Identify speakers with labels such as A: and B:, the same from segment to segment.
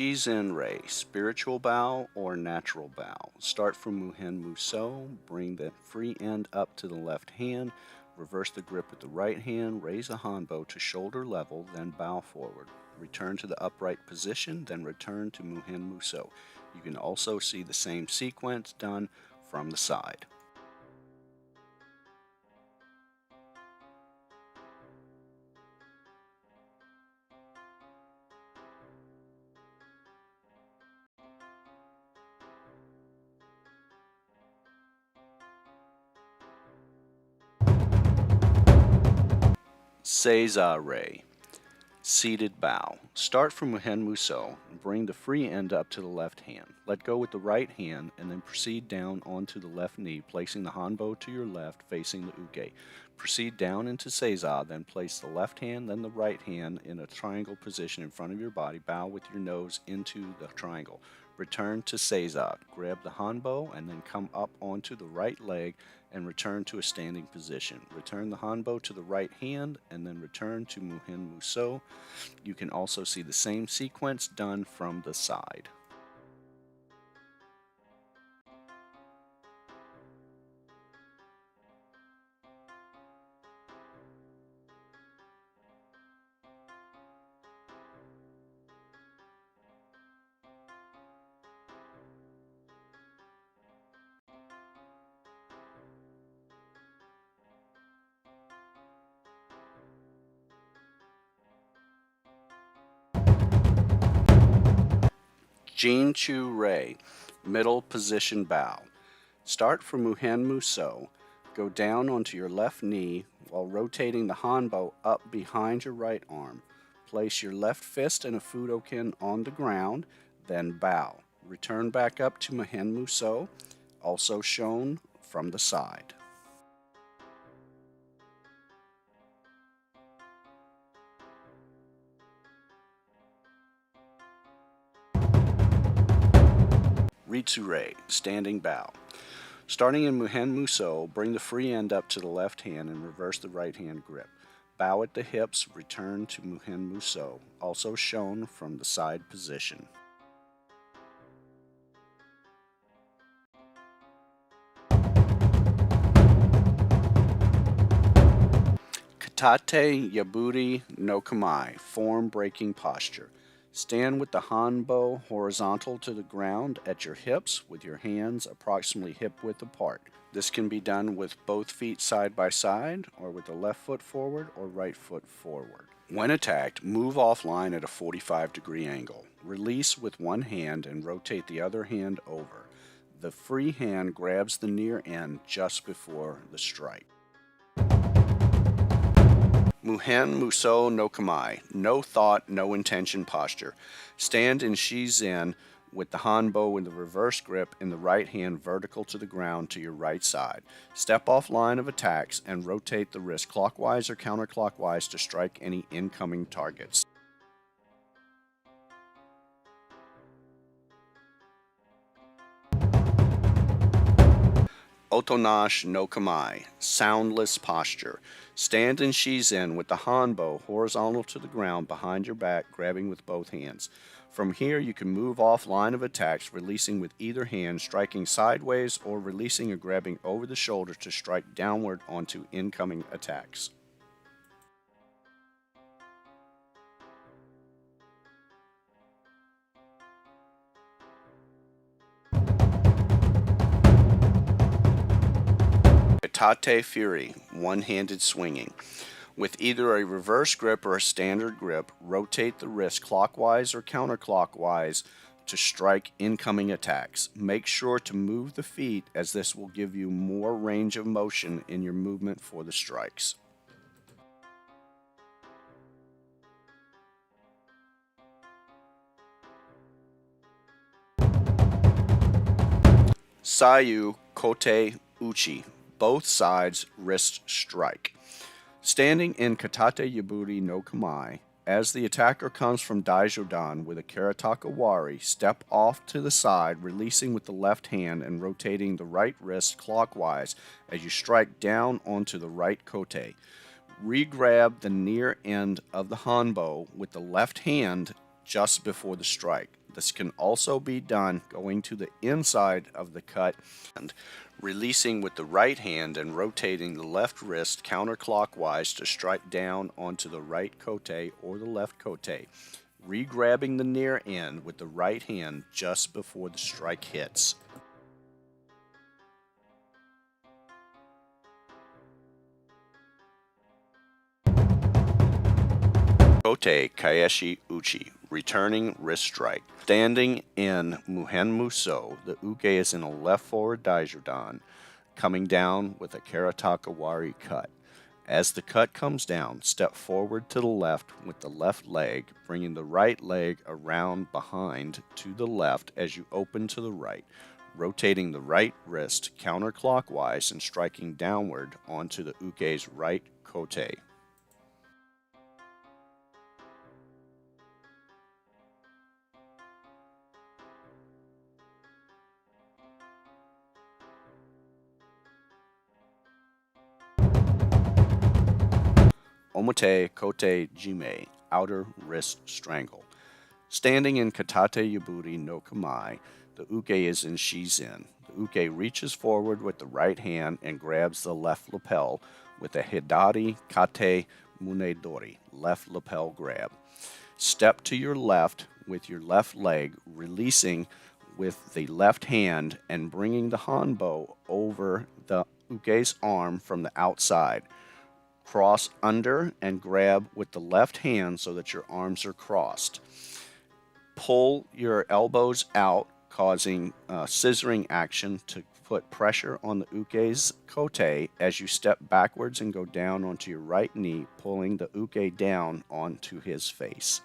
A: Shinzen Rei, spiritual bow or natural bow. Start from Muhen Muso, bring the free end up to the left hand, reverse the grip with the right hand, raise a Hanbo to shoulder level, then bow forward. Return to the upright position, then return to Muhen Muso. You can also see the same sequence done from the side. Seiza Rei, seated bow. Start from Muhen Muso and bring the free end up to the left hand. Let go with the right hand and then proceed down onto the left knee, placing the Hanbo to your left facing the uke. Proceed down into Seiza, then place the left hand, then the right hand in a triangle position in front of your body. Bow with your nose into the triangle. Return to Seiza. Grab the Hanbo and then come up onto the right leg and return to a standing position. Return the Hanbo to the right hand and then return to Muhen Muso. You can also see the same sequence done from the side. Jinchu Rei, middle position bow. Start from Muhen Muso. Go down onto your left knee while rotating the Hanbo up behind your right arm. Place your left fist and a Fudoken on the ground, then bow. Return back up to Muhen Muso, also shown from the side. Ritsu Rei, standing bow. Starting in Muhen Muso, bring the free end up to the left hand and reverse the right hand grip. Bow at the hips, return to Muhen Muso, also shown from the side position. Katate yaburi no Kamae, form breaking posture. Stand with the Hanbo horizontal to the ground at your hips with your hands approximately hip width apart. This can be done with both feet side by side or with the left foot forward or right foot forward. When attacked, move offline at a 45-degree angle. Release with one hand and rotate the other hand over. The free hand grabs the near end just before the strike. Muhen Muso no Kamae, no thought, no intention posture. Stand in Shinzen with the Hanbo in the reverse grip in the right hand vertical to the ground to your right side. Step off line of attacks and rotate the wrist clockwise or counterclockwise to strike any incoming targets. Otonashi no Kamae, soundless posture. Stand in Shinzen with the Hanbo horizontal to the ground behind your back, grabbing with both hands. From here, you can move off line of attacks, releasing with either hand, striking sideways, or releasing or grabbing over the shoulder to strike downward onto incoming attacks. Katate Fury, one-handed swinging. With either a reverse grip or a standard grip, rotate the wrist clockwise or counterclockwise to strike incoming attacks. Make sure to move the feet as this will give you more range of motion in your movement for the strikes. Sayu, kote, uchi. Both sides wrist strike. Standing in Katate yaburi no Kamae, as the attacker comes from Daijodan with a Karataka Wari, step off to the side, releasing with the left hand and rotating the right wrist clockwise as you strike down onto the right kote. Re-grab the near end of the Hanbo with the left hand just before the strike. This can also be done going to the inside of the cut and releasing with the right hand and rotating the left wrist counterclockwise to strike down onto the right kote or the left kote, re-grabbing the near end with the right hand just before the strike hits. Kote gaeshi uchi, returning wrist strike. Standing in Munen muso, the uke is in a left forward daijōdan, coming down with a karataka wari cut. As the cut comes down, step forward to the left with the left leg, bringing the right leg around behind to the left as you open to the right, rotating the right wrist counterclockwise and striking downward onto the uke's right kote. Omote kote Jime, outer wrist strangle. Standing in Katate yaburi no Kamae, the uke is in Shinzen. The uke reaches forward with the right hand and grabs the left lapel with a hidari kate munen dori, left lapel grab. Step to your left with your left leg, releasing with the left hand and bringing the Hanbo over the uke's arm from the outside. Cross under and grab with the left hand so that your arms are crossed. Pull your elbows out, causing scissoring action to put pressure on the uke's kote as you step backwards and go down onto your right knee, pulling the uke down onto his face.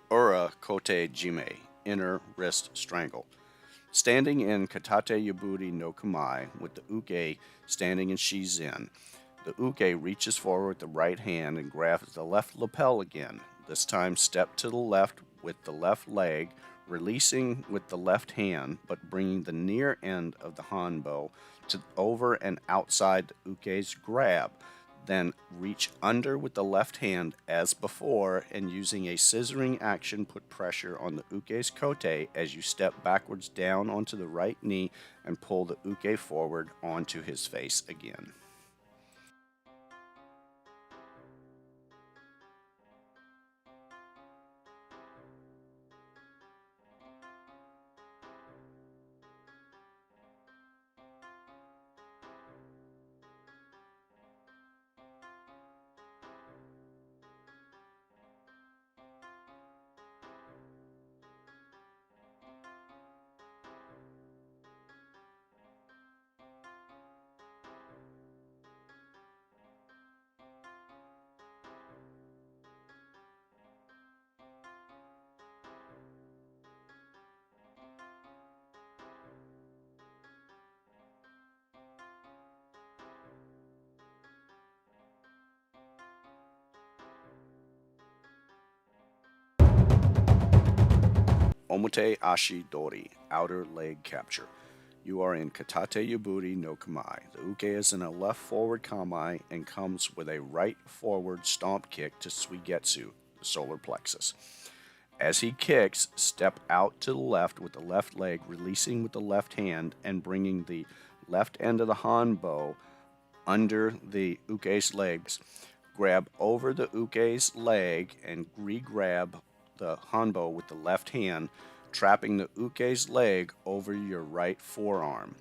A: Ura kote Jime, inner wrist strangle. Standing in Katate yaburi no Kamae with the uke standing in Shinzen, the uke reaches forward with the right hand and grabs the left lapel again. This time step to the left with the left leg, releasing with the left hand, but bringing the near end of the Hanbo to over and outside the uke's grab. Then reach under with the left hand as before and using a scissoring action put pressure on the uke's kote as you step backwards down onto the right knee and pull the uke forward onto his face again. Omote ashi dori, outer leg capture. You are in Katate yaburi no Kamae. The uke is in a left forward kamae and comes with a right forward stomp kick to suigetsu, the solar plexus. As he kicks, step out to the left with the left leg, releasing with the left hand and bringing the left end of the hanbo under the uke's legs. Grab over the uke's leg and re-grab the hanbo with the left hand, trapping the uke's leg over your right forearm.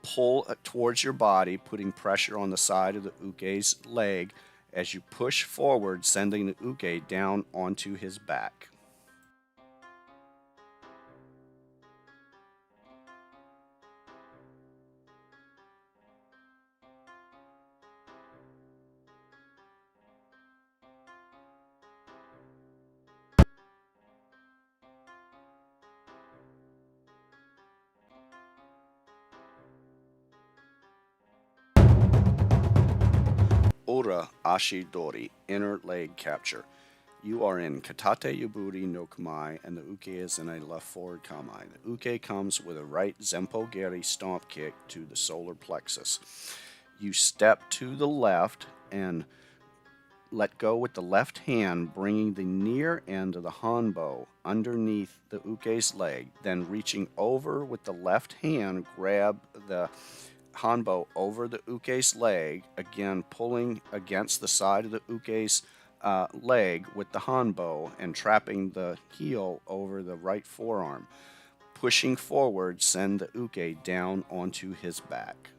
A: Pull towards your body, putting pressure on the side of the uke's leg as you push forward, sending the uke down onto his back. Ora ashi dori, inner leg capture. You are in Katate yaburi no Kamae, and the uke is in a left forward Kamae. The uke comes with a right Zempo Geri stomp kick to the solar plexus. You step to the left and let go with the left hand, bringing the near end of the Hanbo underneath the uke's leg. Then reaching over with the left hand, grab the Hanbo over the uke's leg, again pulling against the side of the uke's leg with the Hanbo and trapping the heel over the right forearm. Pushing forward, send the uke down onto his back.